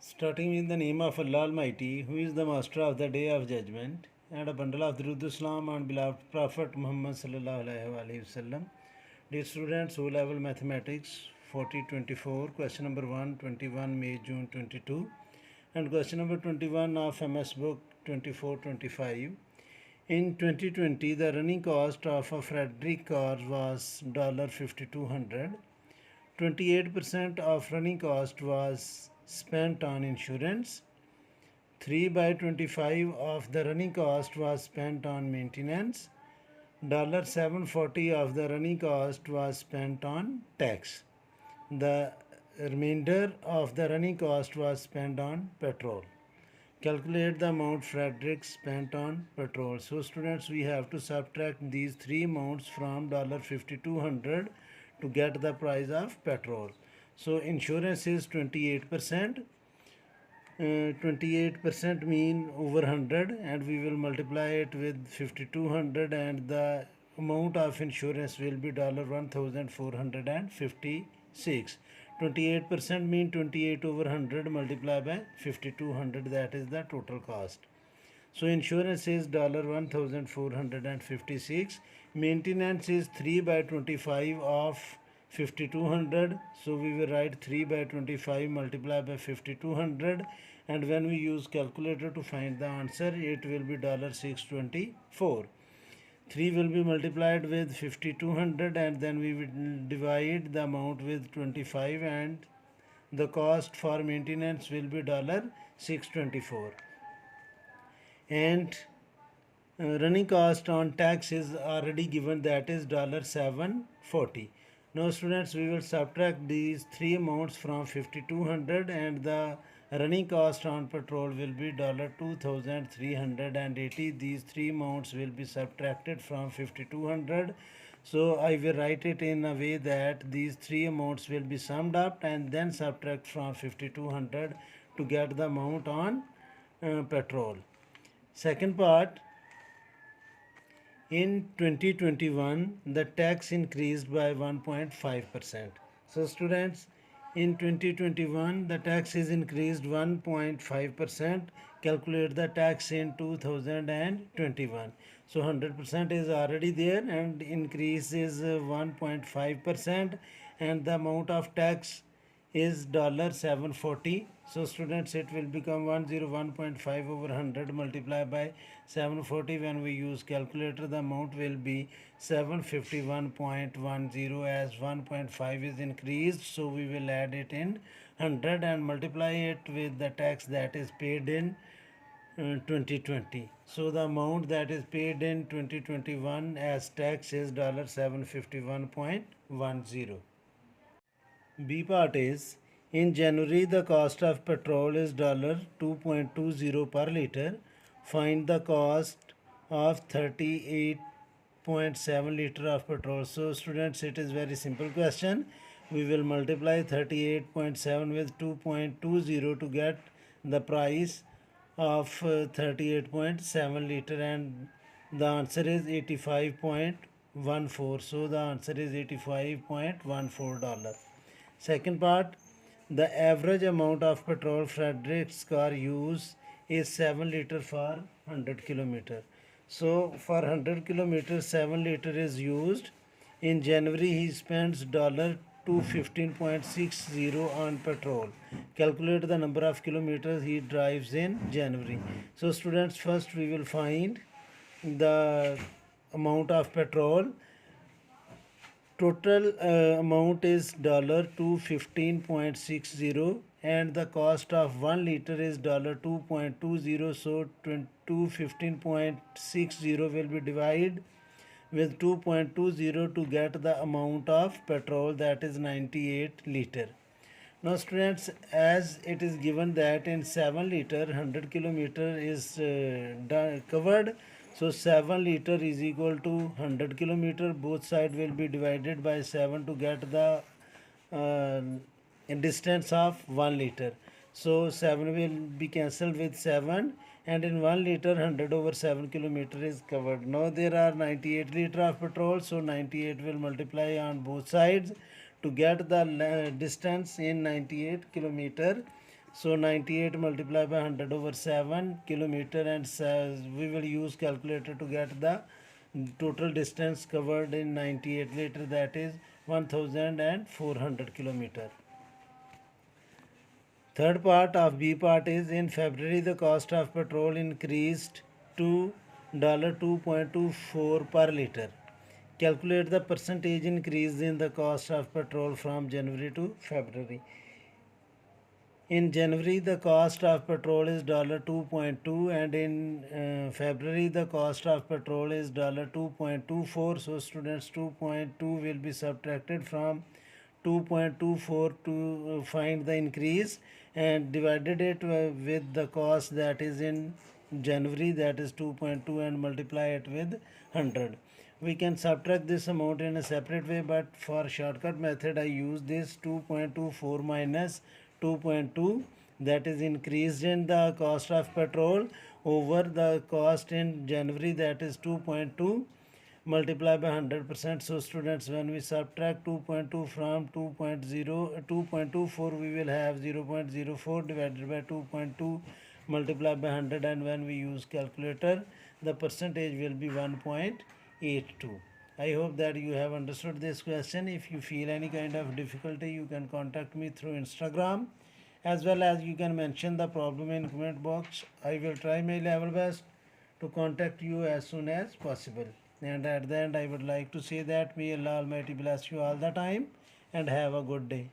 Starting in the name of Allah Almighty, who is the master of the day of judgment, and a bundle of Durud Islam on beloved Prophet Muhammad sallallahu alaihi wasallam. Dear students, O level mathematics 4024, question number 1, 21 May June 22, and question number 21 of MS book 2425. In 2020, the running cost of a Frederick car was $5,200. 28% of running cost was spent on insurance. 3 by 25 of the running cost was spent on maintenance. $740 of the running cost was spent on tax. The remainder of the running cost was spent on petrol. Calculate the amount Frederick spent on petrol. So students, we have to subtract these three amounts from $5,200 to get the price of petrol. So insurance is 28%. 28% mean over 100, and we will multiply it with 5200, and the amount of insurance will be $1,456. 28% mean 28 over 100 multiplied by 5200, that is the total cost. So insurance is $1,456. Maintenance is 3 by 25 of 5200. So we will write 3 by 25 multiplied by 5200, and when we use calculator to find the answer, it will be $624. 3 will be multiplied with 5200, and then we will divide the amount with 25, and the cost for maintenance will be $624. And running cost on tax is already given, that is $740. Now students, we will subtract these three amounts from 5200, and the running cost on petrol will be $2,380. These three amounts will be subtracted from 5200. So I will write it in a way that these three amounts will be summed up and then subtract from 5200 to get the amount on petrol. Second part, in 2021, the tax increased by 1.5%. So students, in 2021, the tax is increased 1.5%. Calculate the tax in 2021. So 100% is already there, and increase is 1.5%, and the amount of tax is $740. So students, it will become 101.5 over 100 multiplied by 740. When we use calculator, the amount will be 751.10, as 1.5 is increased. So we will add it in 100 and multiply it with the tax that is paid in 2020. So the amount that is paid in 2021 as tax is $751.10. B part is, in January the cost of petrol is $2.20 per liter. Find the cost of 38.7 liter of petrol. So students, it is very simple question. We will multiply 38.7 with 2.20 to get the price of 38.7 liter, and the answer is 85.14. So the answer is $85.14. Second part, the average amount of petrol Frederick's car use is 7 liter for 100 kilometer. So for 100 kilometers 7 liter is used. In January he spends $215.60 on petrol. Calculate the number of kilometers he drives in January. So students, first we will find the amount of petrol. Total amount is $215.60, and the cost of 1 liter is $2.20. So 215.60 will be divided with 2.20 to get the amount of petrol, that is 98 liter. Now students, as it is given that in 7 liter 100 kilometer is covered, so 7 liter is equal to 100 kilometer. Both sides will be divided by 7 to get the distance of 1 liter. So 7 will be cancelled with 7, and in 1 liter 100 over 7 kilometer is covered. Now there are 98 liter of petrol, so 98 will multiply on both sides to get the distance in 98 kilometer. So 98 multiplied by 100 over 7 kilometer, and we will use calculator to get the total distance covered in 98 liter, that is 1400 kilometer. Third part of B part is, in February the cost of petrol increased to $2.24 per liter. Calculate the percentage increase in the cost of petrol from January to February. In January, the cost of petrol is $2.2, and in February, the cost of petrol is $2.24. So, students, 2.2 will be subtracted from 2.24 to find the increase, and divided it with the cost that is in January, that is 2.2, and multiply it with 100. We can subtract this amount in a separate way, but for shortcut method I use this 2.24 minus 2.2, that is increased in the cost of petrol over the cost in January, that is 2.2, multiply by 100%. So students, when we subtract 2.2 from 2.24, we will have 0.04 divided by 2.2 multiplied by 100, and when we use calculator, the percentage will be 1.82. I hope that you have understood this question. If you feel any kind of difficulty, you can contact me through Instagram, as well as you can mention the problem in comment box. I will try my level best to contact you as soon as possible. And at the end, I would like to say that may Allah Almighty bless you all the time, and have a good day.